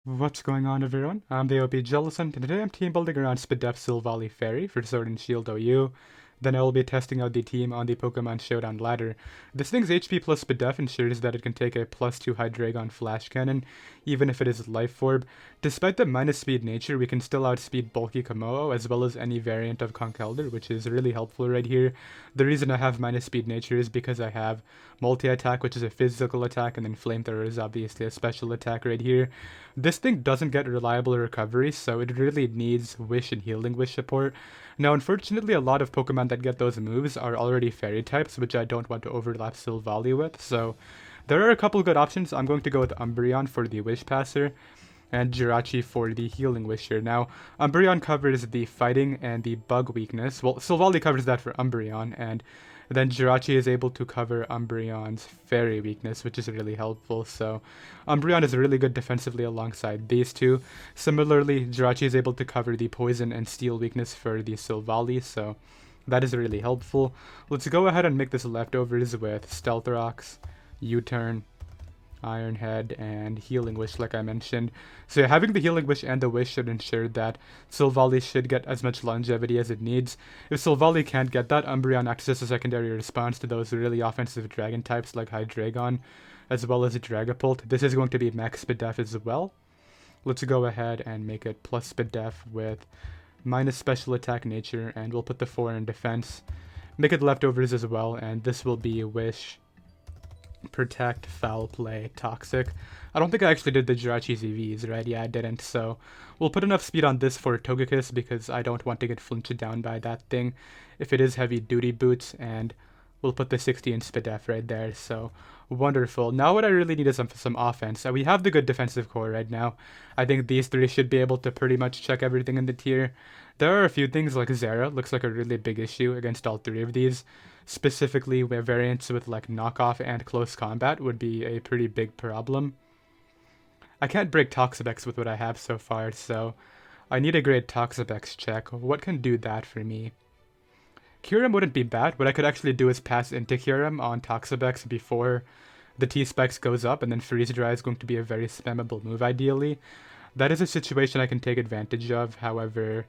What's going on, everyone? I'm the OPJellicent, and today I'm team building around Spidef Silvally-Fairy for Sword and Shield OU. Then I will be testing out the team on the Pokemon Showdown ladder. This thing's HP plus Spidef ensures that it can take a +2 Hydreigon Flash Cannon, even if it is Life Orb. Despite the minus speed nature, we can still outspeed bulky Komodo, as well as any variant of Conkeldurr, which is really helpful right here. The reason I have minus speed nature is because I have multi-attack, which is a physical attack, and then Flamethrower is obviously a special attack right here. This thing doesn't get reliable recovery, so it really needs Wish and Healing Wish support. Now, unfortunately, a lot of Pokemon that get those moves are already Fairy types, which I don't want to overlap Silvally with, so there are a couple good options. I'm going to go with Umbreon for the Wish Passer, and Jirachi for the Healing Wisher. Now, Umbreon covers the Fighting and the Bug weakness. Well, Silvally covers that for Umbreon, and then Jirachi is able to cover Umbreon's Fairy weakness, which is really helpful. So, Umbreon is really good defensively alongside these two. Similarly, Jirachi is able to cover the Poison and Steel weakness for the Silvally, so that is really helpful. Let's go ahead and make this Leftovers with Stealth Rocks, U-Turn, Iron Head, and Healing Wish, like I mentioned. So yeah, having the Healing Wish and the Wish should ensure that Silvally should get as much longevity as it needs. If Silvally can't get that, Umbreon acts as a secondary response to those really offensive Dragon types like Hydreigon, as well as Dragapult. This is going to be max Spidef as well. Let's go ahead and make it plus Spidef with minus special attack nature, and we'll put the 4 in defense. Make it Leftovers as well, and this will be Wish, Protect, Foul Play, Toxic. I don't think I actually did the Jirachi's EVs, right? Yeah, I didn't, so we'll put enough speed on this for Togekiss because I don't want to get flinched down by that thing if it is heavy duty boots, and we'll put the 60 in Spidef right there, so wonderful. Now what I really need is some offense. We have the good defensive core right now. I think these three should be able to pretty much check everything in the tier. There are a few things like Zera, looks like a really big issue against all three of these. Specifically, where variants with like knockoff and close combat would be a pretty big problem. I can't break Toxapex with what I have so far, so I need a great Toxapex check. What can do that for me? Kyurem wouldn't be bad. What I could actually do is pass into Kyurem on Toxapex before the T-Specs goes up, and then Freeze Dry is going to be a very spammable move ideally. That is a situation I can take advantage of, however,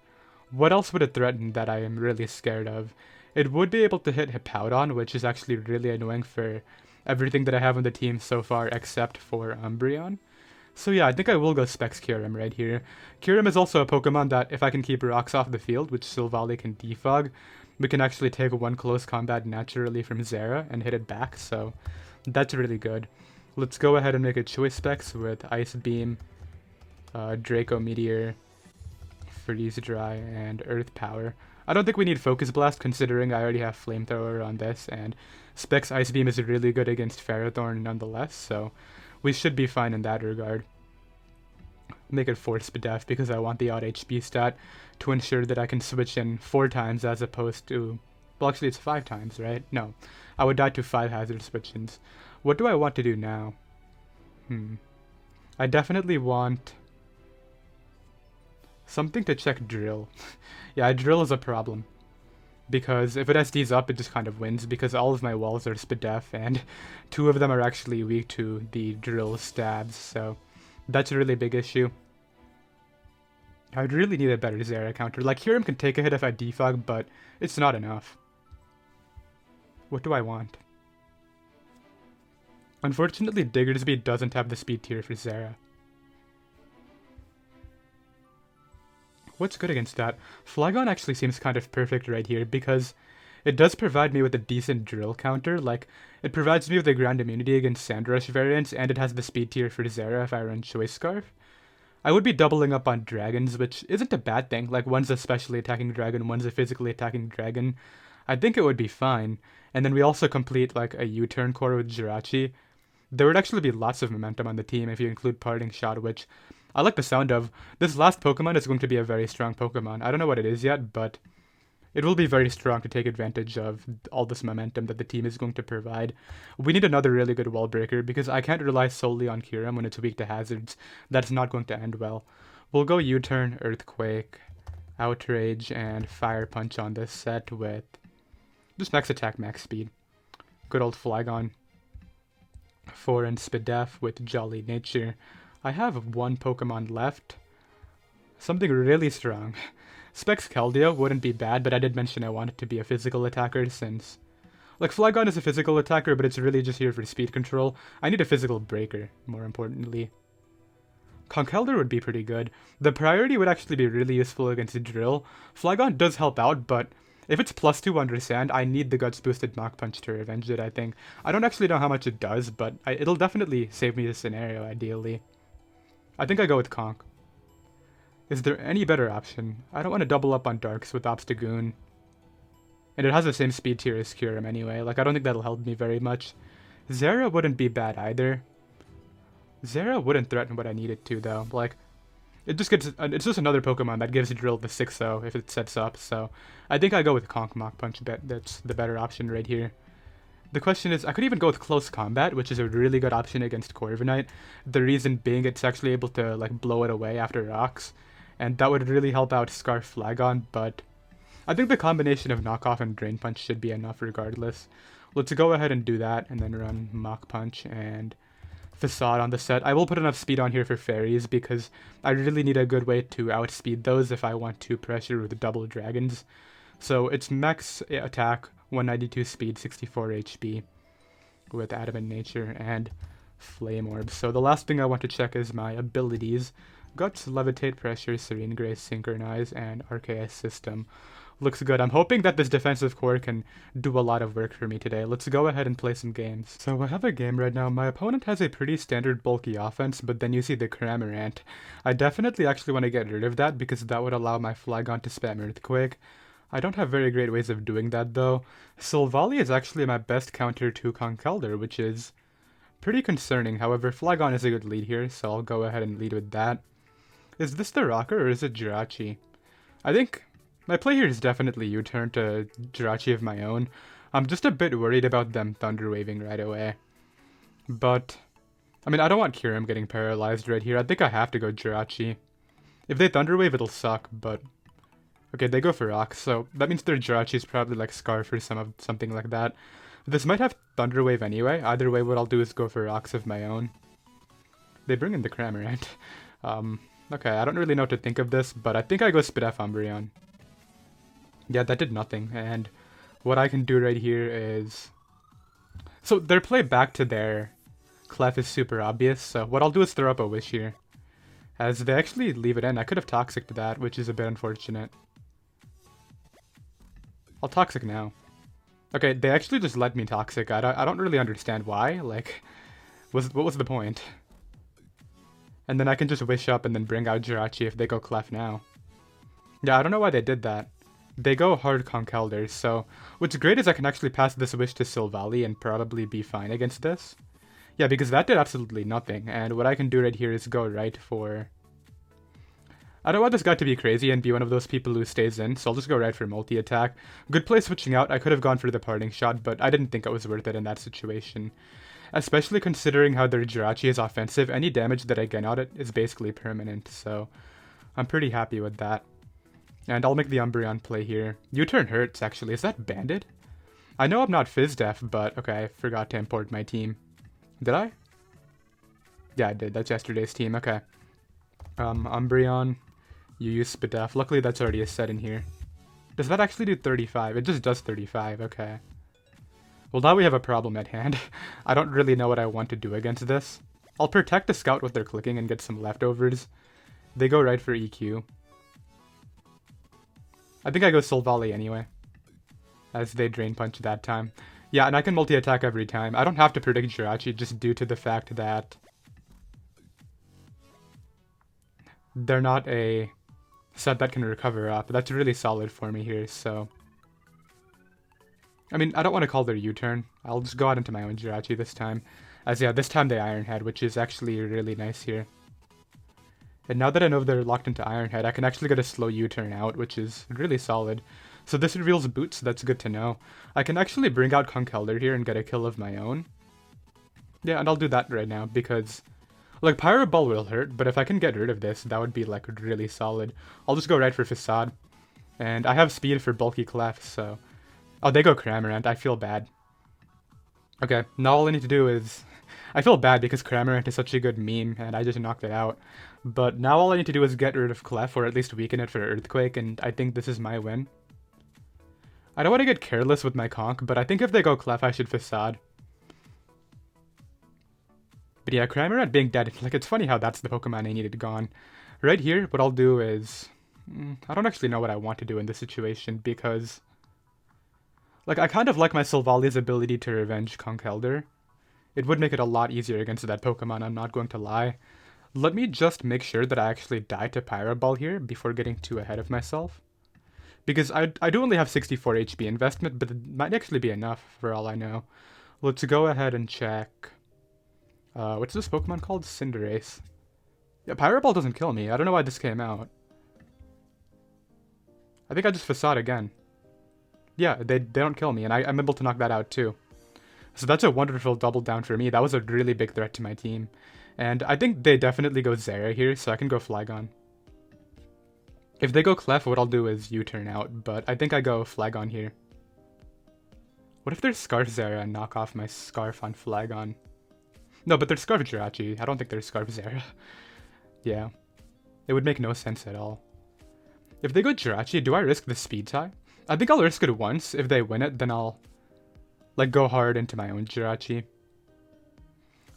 what else would it threaten that I am really scared of? It would be able to hit Hippowdon, which is actually really annoying for everything that I have on the team so far except for Umbreon. So yeah, I think I will go Specs Kyurem right here. Kyurem is also a Pokemon that if I can keep rocks off the field, which Silvally can defog, we can actually take one close combat naturally from Zera and hit it back, so that's really good. Let's go ahead and make a choice specs with Ice Beam, Draco Meteor, Freeze Dry, and Earth Power. I don't think we need Focus Blast considering I already have Flamethrower on this, and Specs Ice Beam is really good against Ferrothorn nonetheless, so we should be fine in that regard. Make it Force Spidef because I want the odd HP stat to ensure that I can switch in 4 times as opposed to... Well, actually it's 5 times, right? No. I would die to 5 hazard switch-ins. What do I want to do now? I definitely want something to check Drill. Yeah, Drill is a problem. Because if it SDs up, it just kind of wins, because all of my walls are Spidef, and 2 of them are actually weak to the Drill stabs, so that's a really big issue. I'd really need a better Zera counter. Like, Kyurem can take a hit if I defog, but it's not enough. What do I want? Unfortunately, Diggersby doesn't have the speed tier for Zera. What's good against that? Flygon actually seems kind of perfect right here because it does provide me with a decent drill counter. Like, it provides me with a ground immunity against Sandrush variants, and it has the speed tier for Zera if I run Choice Scarf. I would be doubling up on dragons, which isn't a bad thing. Like, one's a specially attacking dragon, one's a physically attacking dragon. I think it would be fine. And then we also complete, like, a U-turn core with Jirachi. There would actually be lots of momentum on the team if you include Parting Shot, which I like the sound of. This last Pokemon is going to be a very strong Pokemon. I don't know what it is yet, but it will be very strong to take advantage of all this momentum that the team is going to provide. We need another really good wall breaker because I can't rely solely on Kyurem when it's weak to hazards. That's not going to end well. We'll go U-turn, Earthquake, Outrage, and Fire Punch on this set with just max attack, max speed. Good old Flygon. 4 in Spidef with Jolly Nature. I have one Pokemon left. Something really strong. Specs Keldeo wouldn't be bad, but I did mention I want it to be a physical attacker since... Like, Flygon is a physical attacker, but it's really just here for speed control. I need a physical breaker, more importantly. Conkeldurr would be pretty good. The priority would actually be really useful against Drill. Flygon does help out, but if it's +2 under Sand, I need the Guts boosted Mach Punch to revenge it, I think. I don't actually know how much it does, but it'll definitely save me this scenario, ideally. I think I go with Conk. Is there any better option? I don't want to double up on Darks with Obstagoon. And it has the same speed tier as Kyurem anyway. Like, I don't think that'll help me very much. Zera wouldn't be bad either. Zera wouldn't threaten what I need it to, though. Like, it's just another Pokemon that gives Drill the 6-0 if it sets up, so I think I go with Conk Mach Punch. That's the better option right here. The question is, I could even go with Close Combat, which is a really good option against Corviknight. The reason being it's actually able to, like, blow it away after rocks, and that would really help out Scarf Flygon, but I think the combination of Knockoff and Drain Punch should be enough regardless. Let's go ahead and do that, and then run Mach Punch and Facade on the set. I will put enough speed on here for fairies, because I really need a good way to outspeed those if I want to pressure with double dragons. So it's max attack, 192 speed, 64 HP with Adamant Nature and Flame Orb. So the last thing I want to check is my abilities. Guts, Levitate, Pressure, Serene Grace, Synchronize, and RKS System. Looks good. I'm hoping that this defensive core can do a lot of work for me today. Let's go ahead and play some games. So I have a game right now. My opponent has a pretty standard bulky offense, but then you see the Cramorant. I definitely actually want to get rid of that because that would allow my Flygon to spam Earthquake. I don't have very great ways of doing that though. Silvally is actually my best counter to Conkeldurr, which is pretty concerning. However, Flygon is a good lead here, so I'll go ahead and lead with that. Is this the Rocker or is it Jirachi? I think my play here is definitely U-turn to Jirachi of my own. I'm just a bit worried about them Thunder Waving right away. But, I mean, I don't want Kyurem getting paralyzed right here. I think I have to go Jirachi. If they Thunder Wave, it'll suck, but... Okay, they go for Rock, so that means their Jirachi is probably like Scarf or something like that. This might have Thunder Wave anyway. Either way, what I'll do is go for Rocks of my own. They bring in the Cramorant. Okay, I don't really know what to think of this, but I think I go Spidef Umbreon. Yeah, that did nothing, and what I can do right here is... So their play back to their Clef is super obvious, so what I'll do is throw up a Wish here. As they actually leave it in, I could have Toxic to that, which is a bit unfortunate. I'll Toxic now. Okay, they actually just let me Toxic. I don't really understand why, like, what was the point? And then I can just Wish up and then bring out Jirachi if they go Clef now. Yeah, I don't know why they did that. They go hard Conkeldurr, so what's great is I can actually pass this Wish to Silvally and probably be fine against this. Yeah, because that did absolutely nothing, and what I can do right here is go right for... I don't want this guy to be crazy and be one of those people who stays in, so I'll just go right for multi-attack. Good play switching out. I could have gone for the parting shot, but I didn't think it was worth it in that situation. Especially considering how their Jirachi is offensive, any damage that I get on it is basically permanent, so I'm pretty happy with that. And I'll make the Umbreon play here. U-turn hurts, actually. Is that Banded? I know I'm not Fizz-Def, but okay, I forgot to import my team. Did I? Yeah, I did. That's yesterday's team. Okay. Umbreon, you use Spidef. Luckily, that's already a set in here. Does that actually do 35? It just does 35. Okay. Well, now we have a problem at hand. I don't really know what I want to do against this. I'll protect the Scout with their clicking and get some leftovers. They go right for EQ. I think I go Silvally anyway, as they Drain Punch that time. Yeah, and I can multi-attack every time. I don't have to predict Jirachi just due to the fact that they're not a set that can recover up. That's really solid for me here, so... I mean, I don't want to call their U-turn. I'll just go out into my own Jirachi this time. As yeah, this time they Iron Head, which is actually really nice here. And now that I know they're locked into Iron Head, I can actually get a slow U-turn out, which is really solid. So this reveals Boots, that's good to know. I can actually bring out Conkeldurr here and get a kill of my own. Yeah, and I'll do that right now, because... Like, Pyro Ball will hurt, but if I can get rid of this, that would be, like, really solid. I'll just go right for Facade. And I have speed for Bulky Clef, so... Oh, they go Cramorant. I feel bad. Okay, now all I need to do is... I feel bad because Cramorant is such a good meme, and I just knocked it out. But now all I need to do is get rid of Clef, or at least weaken it for Earthquake, and I think this is my win. I don't want to get careless with my Conk, but I think if they go Clef, I should Facade. But yeah, Cramorant being dead, like, it's funny how that's the Pokemon I needed gone. Right here, what I'll do is... I don't actually know what I want to do in this situation, because... like, I kind of like my Silvally's ability to revenge Conkeldurr. It would make it a lot easier against that Pokemon, I'm not going to lie. Let me just make sure that I actually die to Pyro Ball here before getting too ahead of myself. Because I do only have 64 HP investment, but it might actually be enough for all I know. Let's go ahead and check... what's this Pokemon called? Cinderace. Yeah, Pyro Ball doesn't kill me. I don't know why this came out. I think I just Facade again. Yeah, they don't kill me, and I'm able to knock that out too. So that's a wonderful double down for me. That was a really big threat to my team. And I think they definitely go Zera here, so I can go Flygon. If they go Clef, what I'll do is U-turn out, but I think I go Flygon here. What if there's Scarf Zera and knock off my Scarf on Flygon? No, but there's Scarf Jirachi. I don't think there's Scarf Zera. Yeah. It would make no sense at all. If they go Jirachi, do I risk the speed tie? I think I'll risk it once. If they win it, then I'll... like, go hard into my own Jirachi.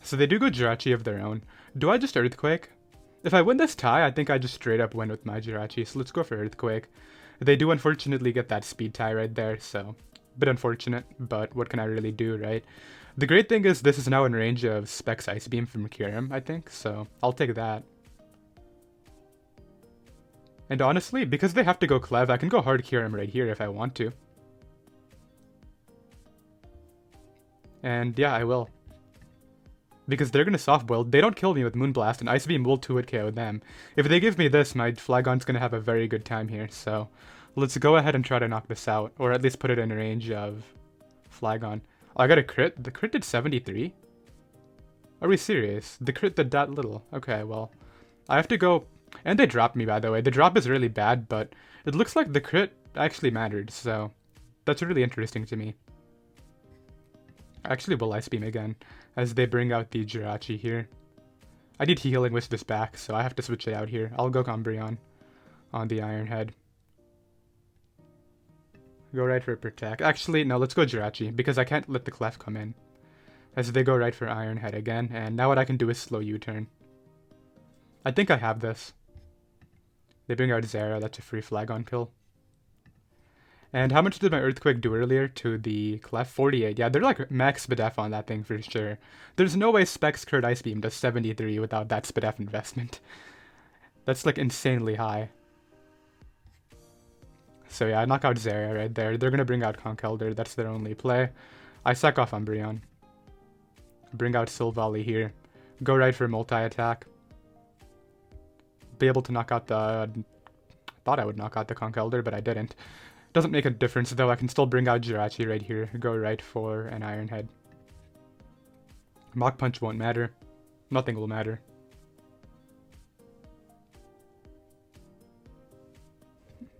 So they do go Jirachi of their own. Do I just Earthquake? If I win this tie, I think I just straight up win with my Jirachi, so let's go for Earthquake. They do unfortunately get that speed tie right there, so... bit unfortunate, but what can I really do, right? The great thing is this is now in range of Specs Ice Beam from Kyurem, I think, so I'll take that. And honestly, because they have to go Clev, I can go hard Kyurem right here if I want to. And yeah, I will. Because they're gonna Soft Boil. They don't kill me with Moonblast, and Ice Beam will 2-hit KO them. If they give me this, my Flygon's gonna have a very good time here, so... let's go ahead and try to knock this out, or at least put it in range of Flygon. Oh, I got a crit? The crit did 73? Are we serious? The crit did that little. Okay, well... I have to go... and they dropped me, by the way. The drop is really bad, but it looks like the crit actually mattered, so... that's really interesting to me. I actually will Ice Beam again, as they bring out the Jirachi here. I need Healing Wish this back, so I have to switch it out here. I'll go Umbreon on the Iron Head. Go right for Protect. Actually, no, let's go Jirachi, because I can't let the Clef come in. As they go right for Iron Head again, and now what I can do is slow U-turn. I think I have this. They bring out Zera, that's a free Flygon kill. And how much did my Earthquake do earlier to the Clef? 48. Yeah, they're like max SPDF on that thing for sure. There's no way Specs Curd Ice Beam does 73 without that SPDF investment. That's like insanely high. So yeah, I knock out Zera right there. They're gonna bring out Conkeldurr, that's their only play. I sack off Umbreon. Bring out Silvally here. Go right for multi-attack. Be able to knock out the... thought I would knock out the Conkeldurr, but I didn't. Doesn't make a difference though, I can still bring out Jirachi right here. Go right for an Iron Head. Mach Punch won't matter. Nothing will matter.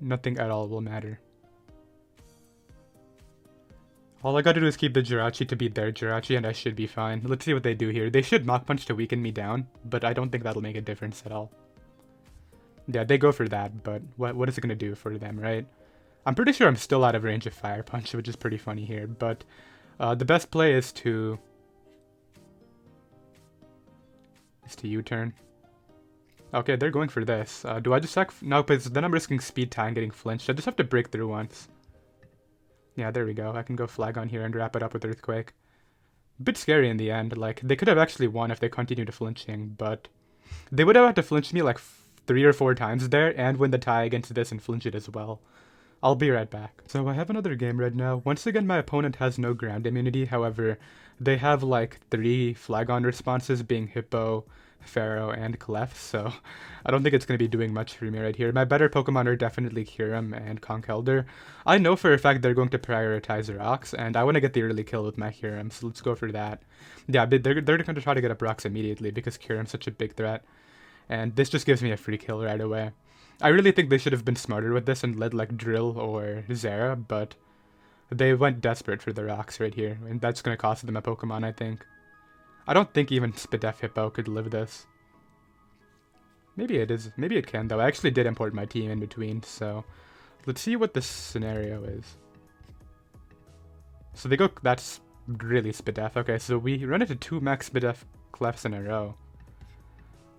Nothing at all will matter. All I gotta do is keep the Jirachi to beat their Jirachi and I should be fine. Let's see what they do here. They should Mach Punch to weaken me down, but I don't think that'll make a difference at all. Yeah, they go for that, but what is it gonna do for them, right? I'm pretty sure I'm still out of range of Fire Punch, which is pretty funny here, but the best play is to U-turn. Okay, they're going for this. Do I just sack? No, because then I'm risking Speed Tie and getting flinched. I just have to break through once. Yeah, there we go. I can go Flygon here and wrap it up with Earthquake. A bit scary in the end. Like, they could have actually won if they continued flinching, but they would have had to flinch me like 3 or 4 times there and win the tie against this and flinch it as well. I'll be right back. So I have another game right now. Once again, my opponent has no ground immunity. However, they have like 3 Flygon responses, being Hippo, Pharaoh, and Clef, so I don't think it's going to be doing much for me right here. My better Pokemon are definitely Kyurem and Conkeldurr. I know for a fact they're going to prioritize rocks, and I want to get the early kill with my Kyurem, so let's go for that. Yeah, they're going to try to get up rocks immediately because Kyurem's such a big threat, and this just gives me a free kill right away. I really think they should have been smarter with this and led like Drill or Zera, but They went desperate for the rocks right here, and that's going to cost them a Pokemon, I think. I don't think even Spadef Hippo could live this. Maybe it is. Maybe it can, though. I actually did import my team in between, so let's see what this scenario is. So they go... That's really Spadef. Okay, so we run into 2 max Spadef Clefs in a row.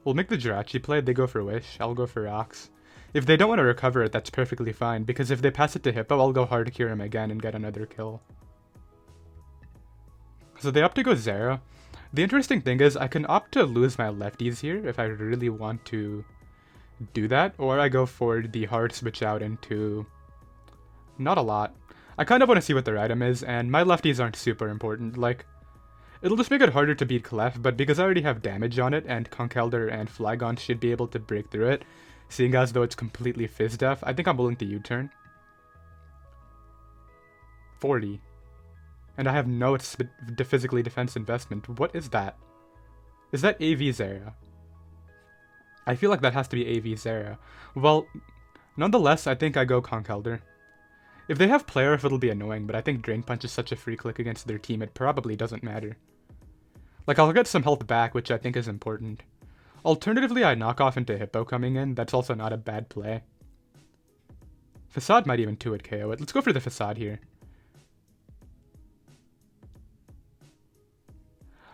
We'll make the Jirachi play. They go for Wish. I'll go for Rocks. If they don't want to recover it, that's perfectly fine, because if they pass it to Hippo, I'll go hard Kyurem again and get another kill. So they opt to go Zera. The interesting thing is, I can opt to lose my lefties here if I really want to do that, or I go for the hard switch out into... Not a lot. I kind of want to see what their item is, and my lefties aren't super important. Like, it'll just make it harder to beat Clef, but because I already have damage on it, and Conkeldurr and Flygon should be able to break through it, seeing as though it's completely Fizz Def, I think I'm willing to U-turn. 40. And I have no physically defense investment. What is that? Is that AV Zera? I feel like that has to be AV Zera. Well, nonetheless, I think I go Conkeldurr. If they have Player, it'll be annoying, but I think Drain Punch is such a free click against their team, it probably doesn't matter. Like, I'll get some health back, which I think is important. Alternatively, I knock off into Hippo coming in. That's also not a bad play. Facade might even 2-hit KO it. Let's go for the Facade here.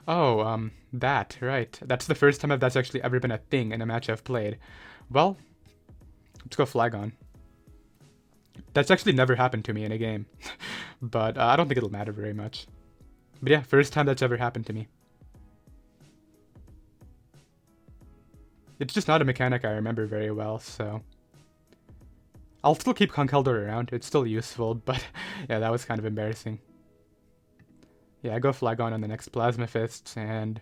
Oh, that, right. That's the first time that's actually ever been a thing in a match I've played. Well, let's go Flygon. That's actually never happened to me in a game. But I don't think it'll matter very much. But yeah, first time that's ever happened to me. It's just not a mechanic I remember very well, so... I'll still keep Conkeldurr around. It's still useful, but yeah, that was kind of embarrassing. Yeah, I go Flygon on the next Plasma Fist, and...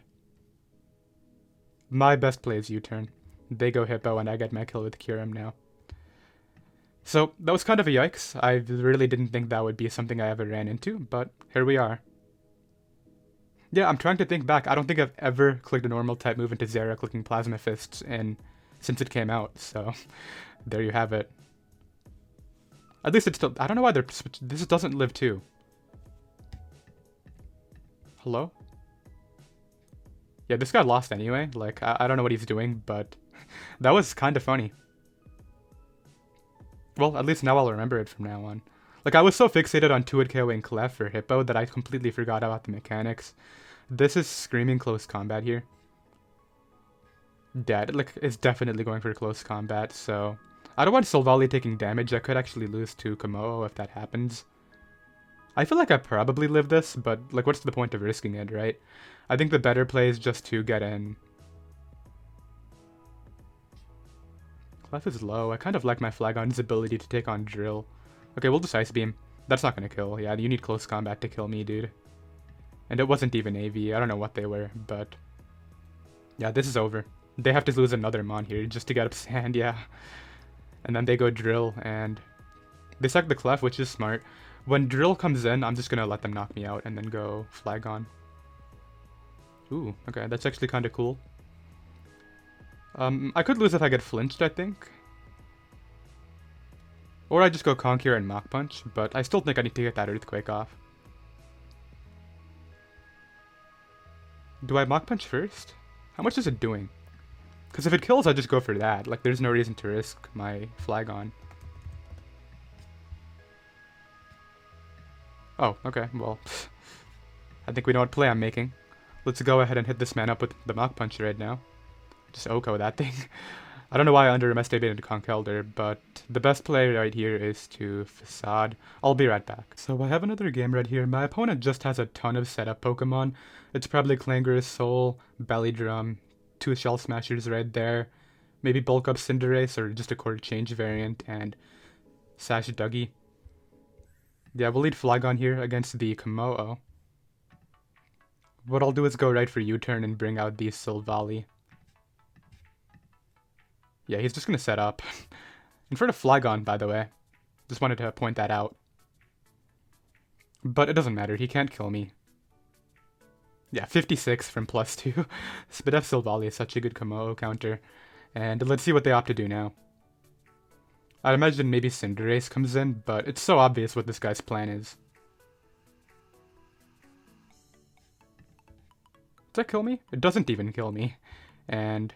My best play is U-turn. They go Hippo, and I get my kill with Kyurem now. So, that was kind of a yikes. I really didn't think that would be something I ever ran into, but here we are. Yeah, I'm trying to think back. I don't think I've ever clicked a normal type move into Zera clicking Plasma Fists since it came out, so there you have it. At least it's still... I don't know why they're... This doesn't live too. Hello? Yeah, this guy lost anyway. Like, I don't know what he's doing, but that was kind of funny. Well, at least now I'll remember it from now on. Like, I was so fixated on 2-hit KOing Clef or Hippo that I completely forgot about the mechanics. This is screaming close combat here. Dead. Like, it's definitely going for close combat, so... I don't want Silvally taking damage. I could actually lose to Komodo if that happens. I feel like I probably live this, but, like, what's the point of risking it, right? I think the better play is just to get in. Clef is low. I kind of like my Flygon's ability to take on Drill. Okay, we'll just Ice Beam. That's not gonna kill. Yeah, you need close combat to kill me, dude. And it wasn't even AV. I don't know what they were, but... Yeah, this is over. They have to lose another Mon here just to get up Sand, yeah. And then they go Drill, and... They suck the Clef, which is smart. When Drill comes in, I'm just gonna let them knock me out and then go Flygon. Ooh, okay, that's actually kind of cool. I could lose if I get flinched, I think. Or I just go Conkeldurr and Mach Punch, but I still think I need to get that Earthquake off. Do I Mach Punch first? How much is it doing? Because if it kills, I just go for that. Like, there's no reason to risk my Flygon. Oh, okay, well. I think we know what play I'm making. Let's go ahead and hit this man up with the Mach Punch right now. Just Oko that thing. I don't know why I underestimated Conkeldurr, but the best play right here is to Facade. I'll be right back. So I have another game right here. My opponent just has a ton of setup Pokemon. It's probably Clangorous Soul, Belly Drum, 2 Shell Smashers right there, maybe Bulk Up Cinderace or just a Quarter Change variant, and Sash Dougie. Yeah, we'll lead Flygon here against the Komodo. What I'll do is go right for U-turn and bring out the Silvally. Yeah, he's just gonna set up. In front of Flygon, by the way. Just wanted to point that out. But it doesn't matter, he can't kill me. Yeah, 56 from +2. Spadef Silvally is such a good Komodo counter. And let's see what they opt to do now. I'd imagine maybe Cinderace comes in, but it's so obvious what this guy's plan is. Does that kill me? It doesn't even kill me. And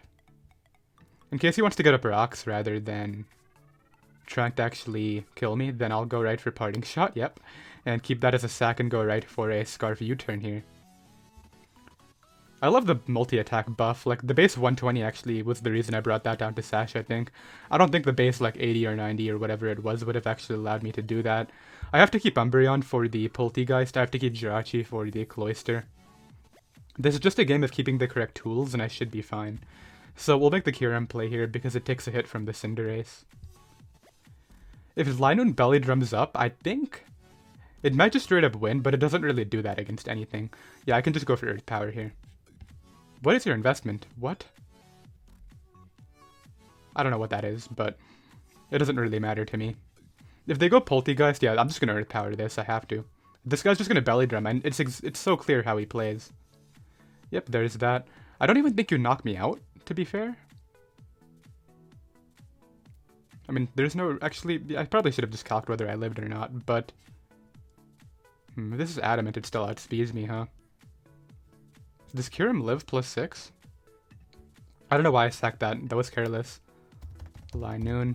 in case he wants to get up rocks rather than trying to actually kill me, then I'll go right for Parting Shot, yep. And keep that as a sack and go right for a Scarf U-turn here. I love the multi-attack buff. Like, the base 120 actually was the reason I brought that down to Sash, I think. I don't think the base, like, 80 or 90 or whatever it was would have actually allowed me to do that. I have to keep Umbreon for the Poltegeist. I have to keep Jirachi for the Cloyster. This is just a game of keeping the correct tools, and I should be fine. So we'll make the Kyurem play here because it takes a hit from the Cinderace. If Linoon belly drums up, I think it might just straight up win, but it doesn't really do that against anything. Yeah, I can just go for Earth Power here. What is your investment? What? I don't know what that is, but it doesn't really matter to me. If they go Poltegeist, yeah, I'm just gonna Earth Power this. I have to. This guy's just gonna belly drum, and it's so clear how he plays. Yep, there's that. I don't even think you knock me out, to be fair. I mean, there's no... Actually, I probably should have just calced whether I lived or not, but... this is Adamant. It still outspeeds me, huh? Does Kyurem live +6? I don't know why I sacked that. That was careless. Linoon.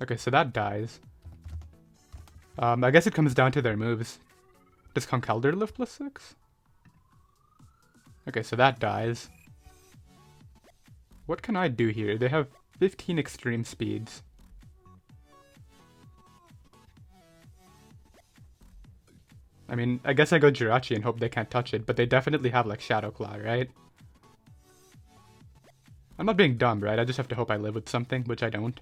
Okay, so that dies. I guess it comes down to their moves. Does Conkeldurr live +6? Okay, so that dies. What can I do here? They have 15 extreme speeds. I mean, I guess I go Jirachi and hope they can't touch it, but they definitely have, like, Shadow Claw, right? I'm not being dumb, right? I just have to hope I live with something, which I don't.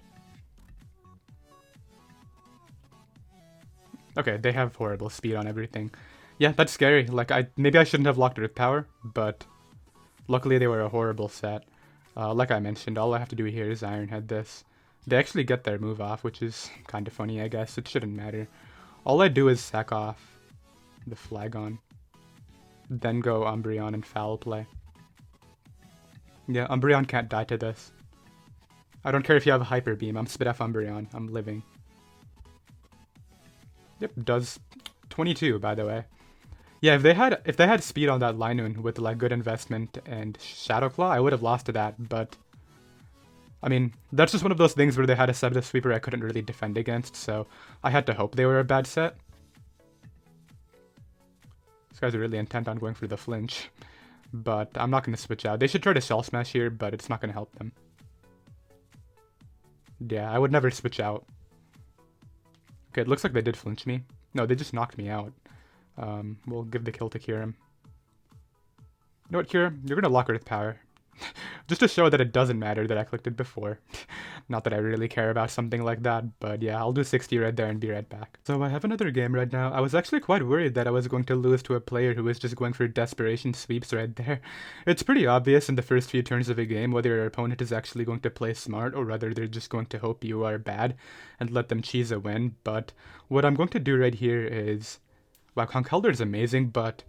Okay, they have horrible speed on everything. Yeah, that's scary. Like, maybe I shouldn't have locked Earth Power, but luckily they were a horrible set. Like I mentioned, all I have to do here is Iron Head this. They actually get their move off, which is kind of funny, I guess. It shouldn't matter. All I do is sack off the Flagon, then go Umbreon and Foul Play. Yeah, Umbreon can't die to this. I don't care if you have a Hyper Beam. I'm Spit F Umbreon. I'm living. Yep, does 22, by the way. Yeah, if they had speed on that Linoon with, like, good investment and Shadow Claw, I would have lost to that, but I mean, that's just one of those things where they had a set of sweeper I couldn't really defend against, so I had to hope they were a bad set. These guys are really intent on going for the flinch, but I'm not going to switch out. They should try to Shell Smash here, but it's not going to help them. Yeah, I would never switch out. Okay, it looks like they did flinch me. No, they just knocked me out. We'll give the kill to Kyurem. You know what, Kyurem? You're going to lock Earth Power. Just to show that it doesn't matter that I clicked it before. Not that I really care about something like that, but yeah, I'll do 60 right there and be right back. So I have another game right now. I was actually quite worried that I was going to lose to a player who was just going for desperation sweeps right there. It's pretty obvious in the first few turns of a game whether your opponent is actually going to play smart or whether they're just going to hope you are bad and let them cheese a win, but what I'm going to do right here is... Wow, Conkeldurr is amazing, but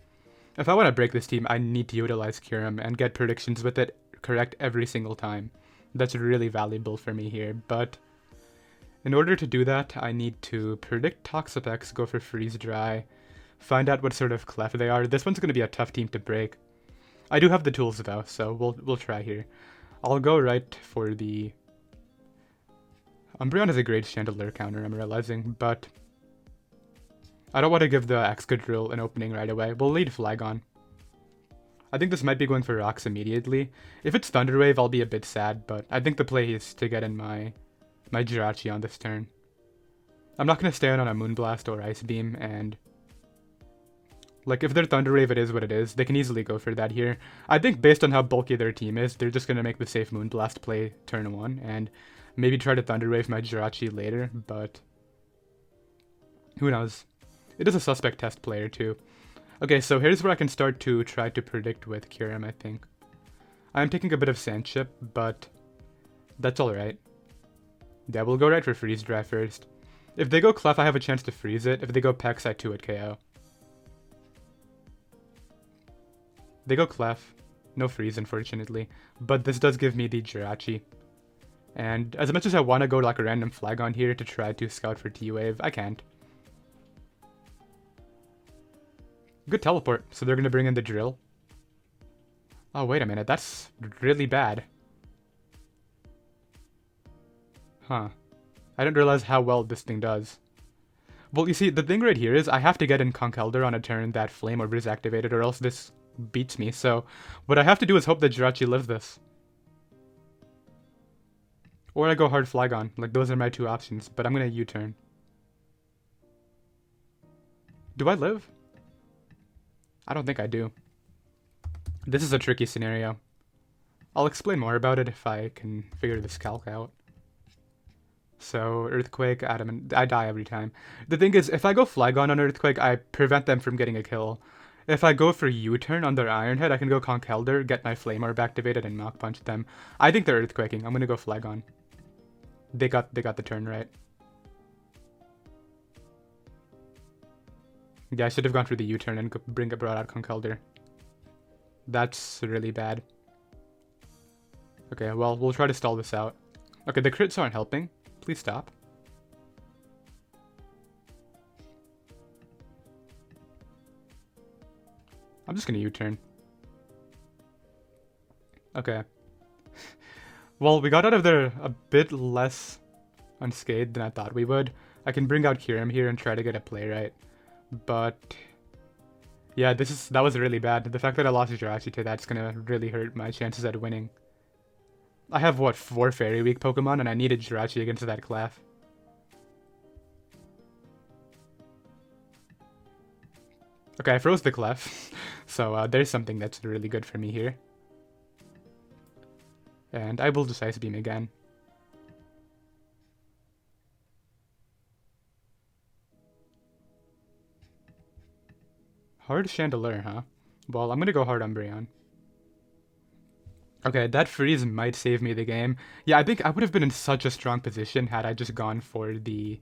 if I want to break this team, I need to utilize Kyurem and get predictions with it correct every single time. That's really valuable for me here, but in order to do that, I need to predict Toxapex, go for Freeze Dry, find out what sort of clef they are. This one's going to be a tough team to break. I do have the tools though, so we'll try here. I'll go right for the... Umbreon is a great Chandelure counter, I'm realizing, but I don't want to give the Excadrill an opening right away. We'll lead Flagon. I think this might be going for rocks immediately. If it's Thunder Wave, I'll be a bit sad, but I think the play is to get in my Jirachi on this turn. I'm not going to stay on a Moonblast or Ice Beam, and like, if they're Thunder Wave, it is what it is. They can easily go for that here. I think based on how bulky their team is, they're just going to make the safe Moonblast play turn 1, and maybe try to Thunder Wave my Jirachi later, but who knows. It is a suspect test player too. Okay, so here's where I can start to try to predict with Kyurem, I think. I'm taking a bit of Sand Chip, but that's alright. Yeah, we'll go right for Freeze Dry first. If they go Clef, I have a chance to freeze it. If they go Pex, I 2-hit KO. They go Clef. No freeze, unfortunately. But this does give me the Jirachi. And as much as I want to go like a random Flagon here to try to scout for T-Wave, I can't. Good teleport. So they're going to bring in the drill. Oh, wait a minute. That's really bad. Huh. I didn't realize how well this thing does. Well, you see, the thing right here is I have to get in Conkeldurr on a turn that Flame Orb is activated, or else this beats me. So what I have to do is hope that Jirachi lives this. Or I go hard Flygon. Like, those are my two options, but I'm going to U-turn. Do I live? I don't think I do. This is a tricky scenario. I'll explain more about it if I can figure this calc out. So, Earthquake, Adamant, I die every time. The thing is, if I go Flygon on Earthquake, I prevent them from getting a kill. If I go for U-turn on their Iron Head, I can go Conkeldurr, get my Flame Orb activated, and Mach Punch them. I think they're Earthquaking. I'm gonna go Flygon. They got the turn right. Yeah, I should have gone for the U-turn and brought out Conkeldurr. That's really bad. Okay, well, we'll try to stall this out. Okay, the crits aren't helping. Please stop. I'm just gonna U-turn. Okay. Well, we got out of there a bit less unscathed than I thought we would. I can bring out Kyurem here and try to get a play right. But yeah, that was really bad. The fact that I lost Jirachi to that's gonna really hurt my chances at winning. I have, what, 4 Fairy Weak Pokemon, and I needed Jirachi against that Clef. Okay, I froze the Clef, so there's something that's really good for me here. And I will just Ice Beam again. Hard Chandelure, huh? Well, I'm gonna go hard Umbreon. Okay, that freeze might save me the game. Yeah, I think I would have been in such a strong position had I just gone for the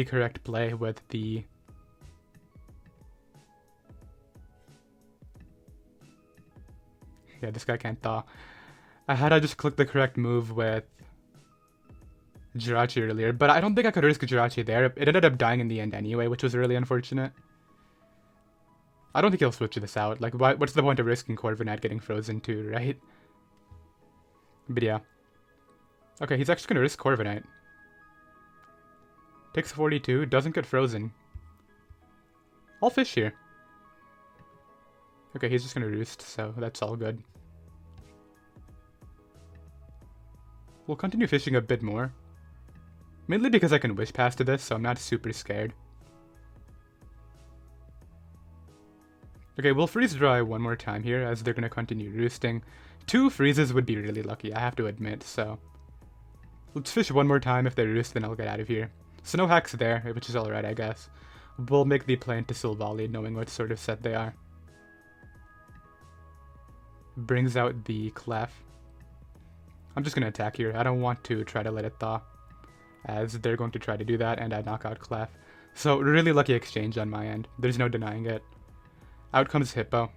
correct play with the... Yeah, this guy can't thaw. Had I just clicked the correct move with Jirachi earlier, but I don't think I could risk Jirachi there. It ended up dying in the end anyway, which was really unfortunate. I don't think he'll switch this out. Like, what's the point of risking Corviknight getting frozen too, right? But yeah. Okay, he's actually gonna risk Corviknight. Takes 42, doesn't get frozen. I'll fish here. Okay, he's just gonna roost, so that's all good. We'll continue fishing a bit more. Mainly because I can wish pass to this, so I'm not super scared. Okay, we'll freeze dry one more time here as they're gonna continue roosting. 2 freezes would be really lucky, I have to admit, so... Let's fish one more time. If they roost, then I'll get out of here. So no hacks there, which is alright, I guess. We'll make the play into Silvally, knowing what sort of set they are. Brings out the Clef. I'm just gonna attack here. I don't want to try to let it thaw, as they're going to try to do that, and I knock out Clef. So really lucky exchange on my end. There's no denying it. Out comes Hippo.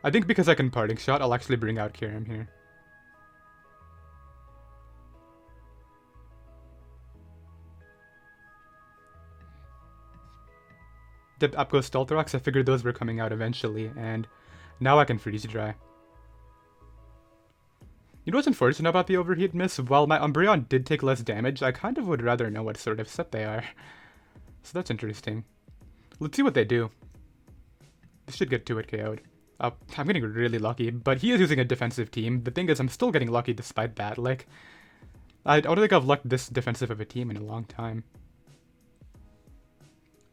I think because I can Parting Shot, I'll actually bring out Kyurem here. Up goes Stolterox. I figured those were coming out eventually, and now I can freeze dry. You know what's unfortunate about the overheat miss? While my Umbreon did take less damage, I kind of would rather know what sort of set they are. So that's interesting. Let's see what they do. This should get 2-hit KO'd. I'm getting really lucky, but he is using a defensive team. The thing is, I'm still getting lucky despite that. Like, I don't think I've lucked this defensive of a team in a long time.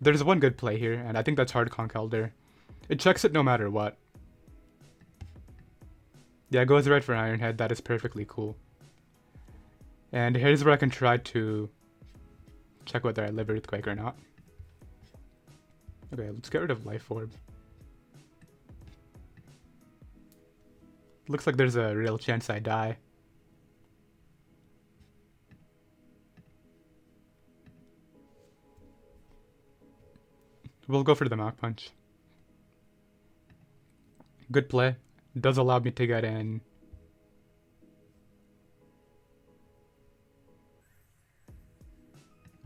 There's one good play here, and I think that's hard Conkeldurr. It checks it no matter what. Yeah, it goes right for Iron Head. That is perfectly cool. And here's where I can try to check whether I live Earthquake or not. Okay, let's get rid of Life Orb. Looks like there's a real chance I die. We'll go for the Mach Punch. Good play. Does allow me to get in.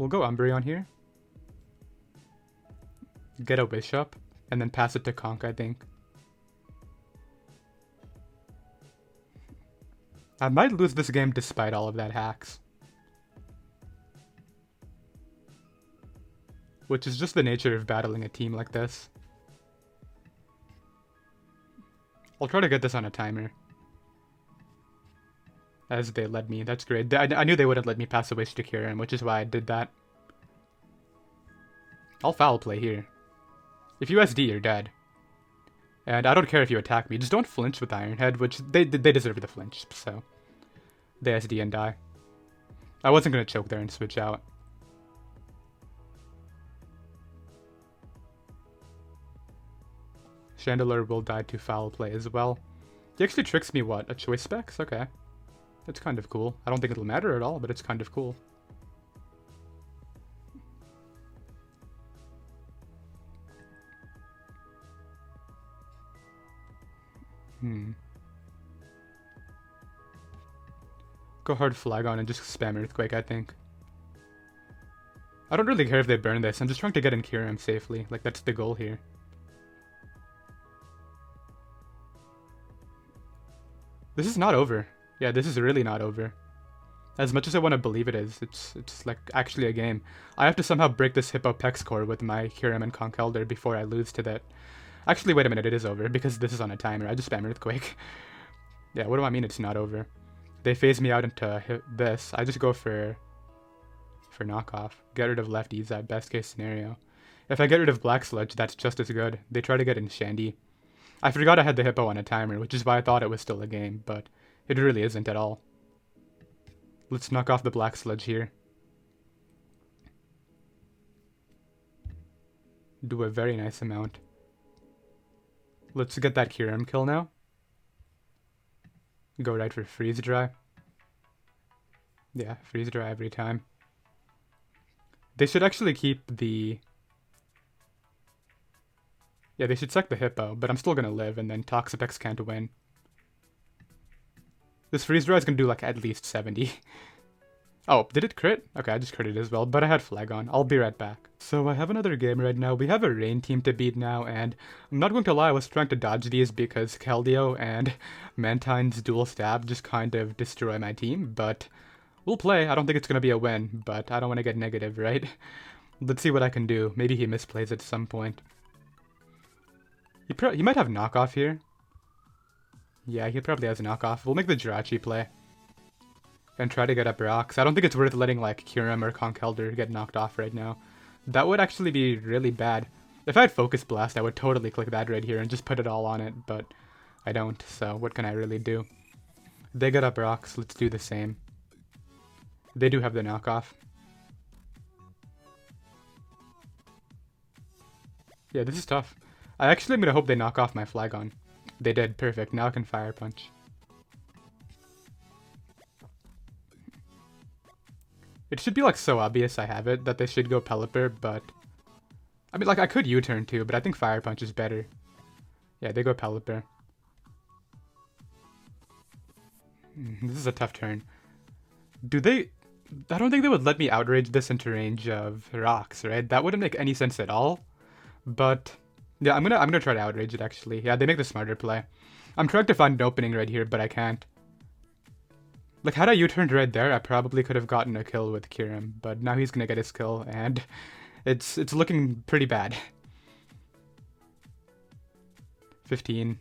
We'll go Umbreon here. Get a Wish up, and then pass it to Conk, I think. I might lose this game despite all of that hacks. Which is just the nature of battling a team like this. I'll try to get this on a timer. As they let me, that's great. I knew they wouldn't let me pass a Wish to Kyurem, which is why I did that. I'll foul play here. If you SD, you're dead. And I don't care if you attack me, just don't flinch with Iron Head, which they deserve the flinch, so. They SD and die. I wasn't going to choke there and switch out. Chandelure will die to foul play as well. He actually tricks me, what? A choice specs? Okay. That's kind of cool. I don't think it'll matter at all, but it's kind of cool. Go hard Flagon and just spam Earthquake, I think. I don't really care if they burn this. I'm just trying to get in Kyurem safely. Like, that's the goal here. This is not over. Yeah, this is really not over. As much as I want to believe it is, it's like actually a game. I have to somehow break this Hippo Pex core with my Kyurem and Conkeldurr before I lose to that. Actually, wait a minute, it is over because this is on a timer. I just spam Earthquake. Yeah, what do I mean it's not over? They phase me out into this. I just go for knockoff. Get rid of lefties at best case scenario. If I get rid of Black Sludge, that's just as good. They try to get in Shandy. I forgot I had the Hippo on a timer, which is why I thought it was still a game, but it really isn't at all. Let's knock off the Black Sludge here. Do a very nice amount. Let's get that Kyurem kill now. Go right for Freeze Dry. Yeah, Freeze Dry every time. They should actually keep the... Yeah, they should suck the Hippo, but I'm still gonna live, and then Toxapex can't win. This Freeze Dry is gonna do like at least 70. Oh, did it crit? Okay, I just critted as well, but I had Flagon. I'll be right back. So I have another game right now. We have a Rain team to beat now, and I'm not going to lie, I was trying to dodge these because Keldeo and Mantine's dual stab just kind of destroy my team, but we'll play. I don't think it's going to be a win, but I don't want to get negative, right? Let's see what I can do. Maybe he misplays at some point. He might have knockoff here. Yeah, he probably has a knockoff. We'll make the Jirachi play. And try to get up rocks. I don't think it's worth letting like Kyurem or Conkeldurr get knocked off right now. That would actually be really bad. If I had Focus Blast, I would totally click that right here and just put it all on it, but I don't, so what can I really do? They get up rocks, let's do the same. They do have the knockoff. Yeah, this is tough. I actually am gonna hope they knock off my Flagon. They did, perfect. Now I can Fire Punch. It should be like so obvious I have it that they should go Pelipper, but... I mean, like, I could U-turn too, but I think Fire Punch is better. Yeah, they go Pelipper. This is a tough turn. Do they... I don't think they would let me outrage this into range of rocks, right? That wouldn't make any sense at all. But... yeah, I'm gonna try to outrage it, actually. Yeah, they make the smarter play. I'm trying to find an opening right here, but I can't. Like, had I U-turned right there, I probably could have gotten a kill with Kyurem, but now he's gonna get his kill, and it's looking pretty bad. 15.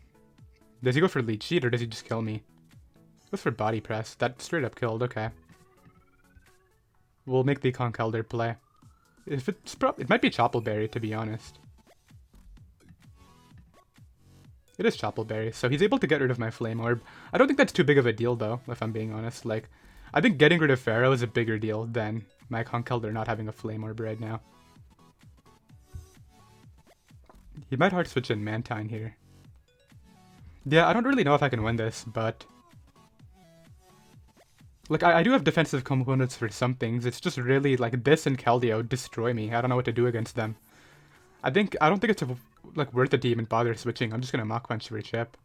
Does he go for Leech Seed, or does he just kill me? Goes for Body Press. That straight up killed, okay. We'll make the Conkeldurr play. If it might be Choppleberry, to be honest. It is Choppleberry, so he's able to get rid of my Flame Orb. I don't think that's too big of a deal, though, if I'm being honest. Like, I think getting rid of Pharaoh is a bigger deal than my Conkeldurr not having a Flame Orb right now. He might hard switch in Mantine here. Yeah, I don't really know if I can win this, but... like, I do have defensive components for some things. It's just really, like, this and Keldeo destroy me. I don't know what to do against them. I don't think it's like worth it to even bother switching. I'm just gonna Mach Punch for a chip.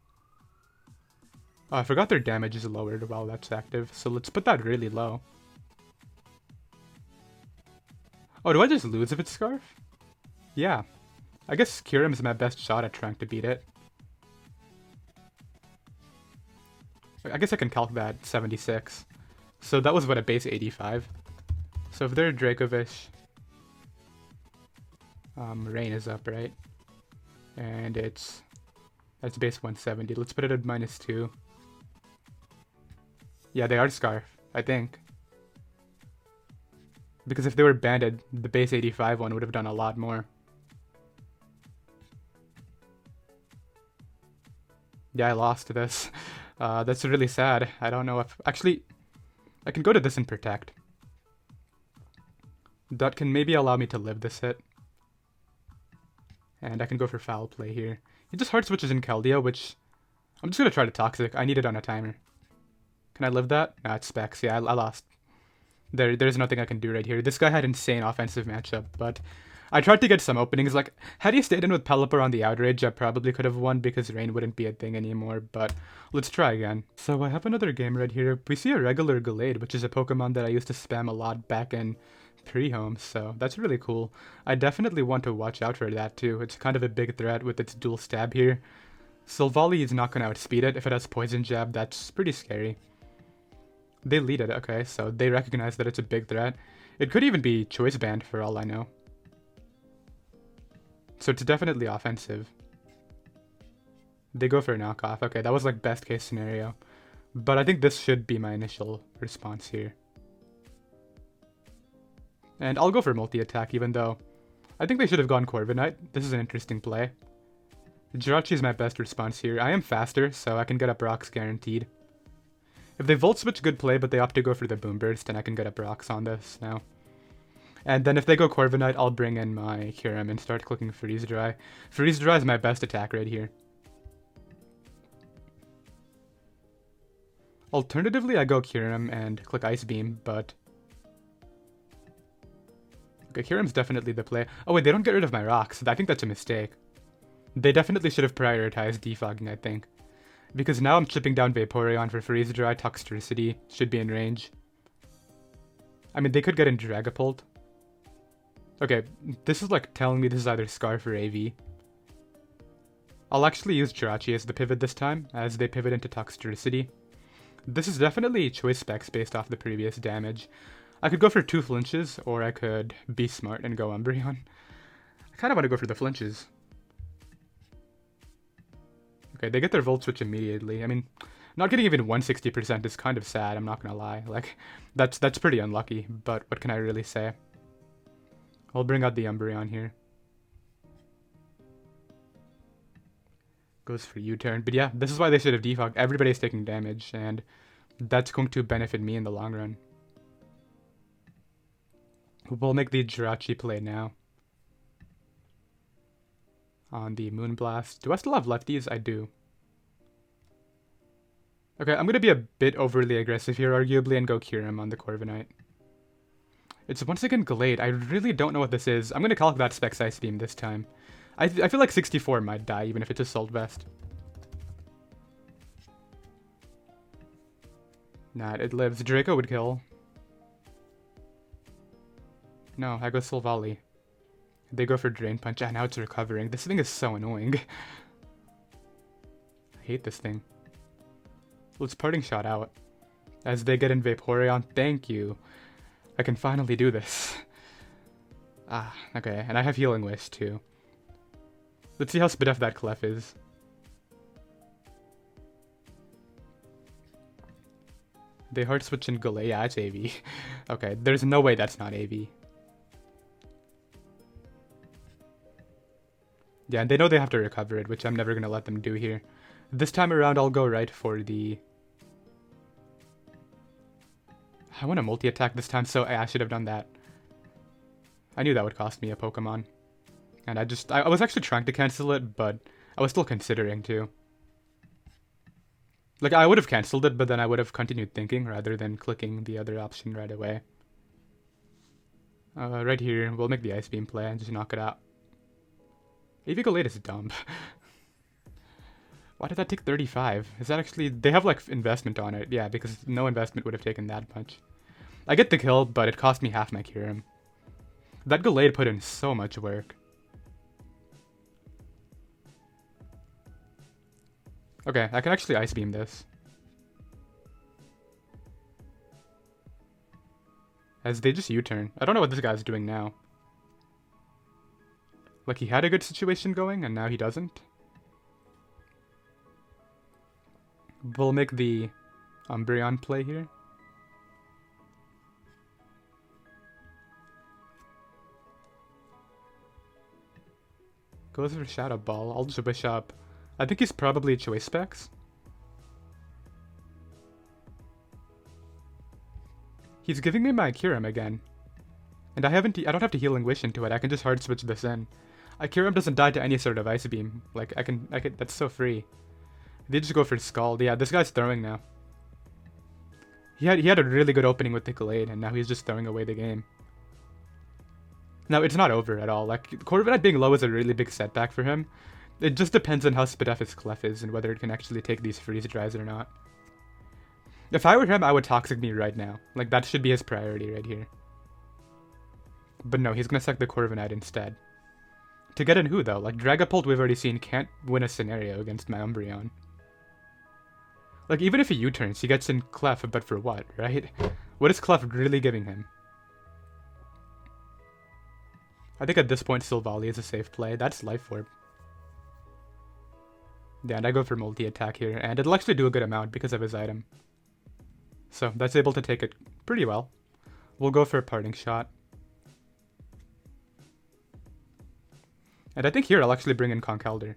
Oh, I forgot their damage is lowered while that's active, so let's put that really low. Oh, do I just lose if it's Scarf? Yeah. I guess Kyurem is my best shot at trying to beat it. I guess I can calc that 76. So that was what, a base 85. So if they're Dracovish, Rain is up, right? And that's base 170. Let's put it at -2. Yeah, they are Scarf, I think. Because if they were banded, the base 85 one would have done a lot more. Yeah, I lost this. That's really sad. I don't know if... Actually, I can go to this and Protect. That can maybe allow me to live this hit. And I can go for Foul Play here. He just hard switches in Keldeo, which... I'm just going to try to Toxic. I need it on a timer. Can I live that? Nah, it's Specs. Yeah, I lost. There's nothing I can do right here. This guy had insane offensive matchup, but I tried to get some openings. Like, had he stayed in with Pelipper on the Outrage, I probably could have won because Rain wouldn't be a thing anymore, but let's try again. So I have another game right here. We see a regular Gallade, which is a Pokemon that I used to spam a lot back in pre-home, so that's really cool. I definitely want to watch out for that too. It's kind of a big threat with its dual stab here. Silvally is not going to outspeed it. If it has Poison Jab, that's pretty scary. They lead it, okay, so they recognize that it's a big threat. It could even be Choice Band for all I know. So it's definitely offensive. They go for a knockoff. Okay, that was like best case scenario. But I think this should be my initial response here. And I'll go for multi-attack even though I think they should have gone Corviknight. This is an interesting play. Jirachi is my best response here. I am faster, so I can get up rocks guaranteed. If they Volt Switch, good play, but they opt to go for the Boom Burst, and I can get up rocks on this now. And then if they go Corviknight, I'll bring in my Kyurem and start clicking Freeze Dry. Freeze Dry is my best attack right here. Alternatively, I go Kyurem and click Ice Beam, but... Okay, Kyurem's definitely the play. Oh wait, they don't get rid of my rocks. I think that's a mistake. They definitely should have prioritized defogging, I think. Because now I'm chipping down Vaporeon for Freeze Dry. Toxtricity should be in range. I mean, they could get in Dragapult. Okay, this is like telling me this is either Scarf or AV. I'll actually use Jirachi as the pivot this time, as they pivot into Toxtricity. This is definitely choice specs based off the previous damage. I could go for 2 flinches, or I could be smart and go Umbreon. I kind of want to go for the flinches. Okay, they get their Volt Switch immediately. I mean, not getting even 160% is kind of sad, I'm not gonna lie. Like, that's pretty unlucky, but what can I really say? I'll bring out the Umbreon here. Goes for U-turn. But yeah, this is why they should have defogged. Everybody's taking damage, and that's going to benefit me in the long run. We'll make the Jirachi play now. On the Moonblast. Do I still have lefties? I do. Okay, I'm going to be a bit overly aggressive here, arguably, and go Kyurem on the Corviknight. It's once again Gallade. I really don't know what this is. I'm going to calc that Specs Ice Beam this time. I feel like 64 might die, even if it's Assault Vest. Nah, it lives. Draco would kill. No, I go Silvally. They go for Drain Punch. Ah, now it's recovering. This thing is so annoying. I hate this thing. Let's Parting Shot out. As they get in Vaporeon. Thank you. I can finally do this. Ah, okay. And I have Healing Wish, too. Let's see how Spidef that Clef is. They hard switch in Gallade. Yeah, it's AV. Okay, there's no way that's not AV. Yeah, and they know they have to recover it, which I'm never going to let them do here. This time around, I'll go right for the... I want to multi-attack this time, so I should have done that. I knew that would cost me a Pokemon. And I was actually trying to cancel it, but I was still considering too. Like, I would have cancelled it, but then I would have continued thinking rather than clicking the other option right away. Right here, we'll make the Ice Beam play and just knock it out. AV Gallade is dumb. Why did that take 35? Is that actually... They have, like, investment on it. Yeah, because no investment would have taken that much. I get the kill, but it cost me half my Kyurem. That Gallade put in so much work. Okay, I can actually Ice Beam this. As they just U-turn. I don't know what this guy's doing now. Like, he had a good situation going, and now he doesn't. We'll make the Umbreon play here. Goes for Shadow Ball. I'll just wish up. I think he's probably Choice Specs. He's giving me my Kyurem again. And I don't have to Healing Wish into it. I can just hard switch this in. Kyurem doesn't die to any sort of Ice Beam. Like, I can, that's so free. They just go for Scald. Yeah, this guy's throwing now. He had a really good opening with the Gallade, and now he's just throwing away the game. Now, it's not over at all. Like, Corviknight being low is a really big setback for him. It just depends on how Spadef's Clef is and whether it can actually take these freeze dries or not. If I were him, I would Toxic Me right now. Like, that should be his priority right here. But no, he's gonna sack the Corviknight instead. To get in who, though? Like, Dragapult, we've already seen, can't win a scenario against my Umbreon. Like, even if he U-turns, he gets in Clef, but for what, right? What is Clef really giving him? I think at this point, Silvally is a safe play. That's Life Orb. Yeah, and I go for multi-attack here, and it'll actually do a good amount because of his item. So, that's able to take it pretty well. We'll go for a Parting Shot. And I think here I'll actually bring in Conkeldurr.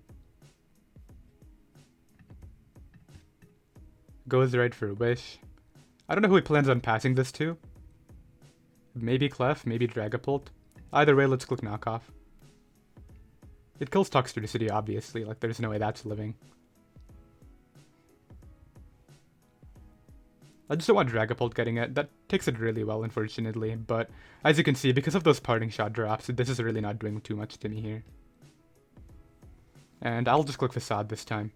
Goes right for a Wish. I don't know who he plans on passing this to. Maybe Clef, maybe Dragapult. Either way, let's click Knockoff. It kills Toxtricity, obviously. Like, there's no way that's living. I just don't want Dragapult getting it. That takes it really well, unfortunately. But, as you can see, because of those Parting Shot drops, this is really not doing too much to me here. And I'll just click Facade this time.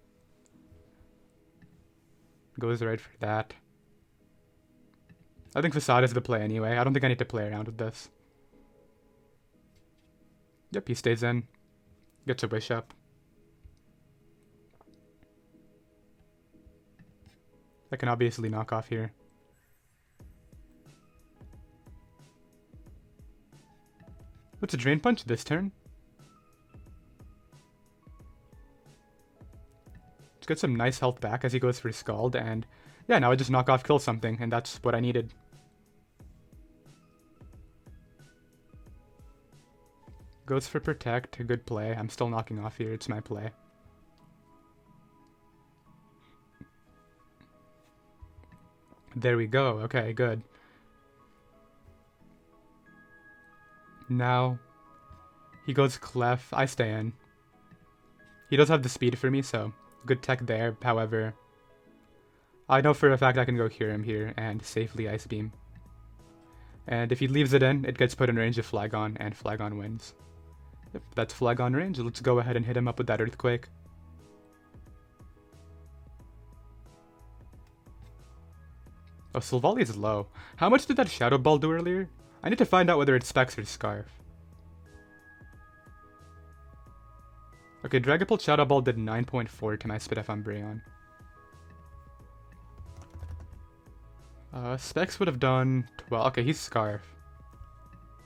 Goes right for that. I think Facade is the play anyway. I don't think I need to play around with this. Yep, he stays in. Gets a Wish up. I can obviously knock off here. What's a Drain Punch this turn? Let's get some nice health back as he goes for Scald, and yeah, now I just knock off, kill something, and that's what I needed. Goes for Protect, a good play. I'm still knocking off here, it's my play. There we go, okay, good. Now, he goes Clef, I stay in. He does have the speed for me, so good tech there. However, I know for a fact I can go Kyurem here and safely Ice Beam. And if he leaves it in, it gets put in range of Flagon, and Flagon wins. Yep, that's Flagon range. Let's go ahead and hit him up with that Earthquake. Oh, Silvally is low. How much did that Shadow Ball do earlier? I need to find out whether it's Specs or Scarf. Okay, Dragapult Shadow Ball did 9.4 to my Spadef Umbreon. Specs would have done 12. Okay, he's Scarf.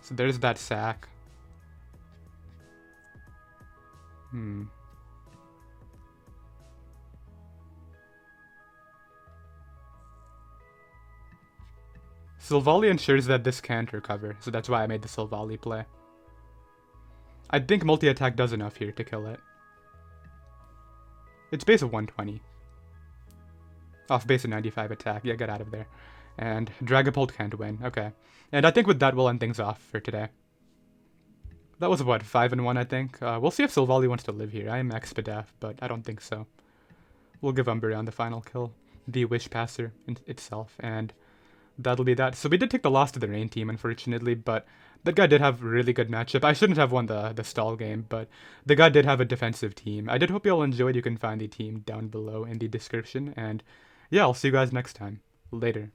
So there's that sack. Silvally ensures that this can't recover, so that's why I made the Silvally play. I think multi-attack does enough here to kill it. It's base of 120. Off base of 95 attack. Yeah, get out of there. And Dragapult can't win. Okay. And I think with that we'll end things off for today. That was what, 5-1 I think? We'll see if Silvally wants to live here. I am max Spadef, but I don't think so. We'll give Umbreon the final kill. The Wish Passer itself. And that'll be that. So we did take the loss to the Rain team, unfortunately, but that guy did have a really good matchup. I shouldn't have won the stall game, but the guy did have a defensive team. I did hope you all enjoyed. You can find the team down below in the description. And yeah, I'll see you guys next time. Later.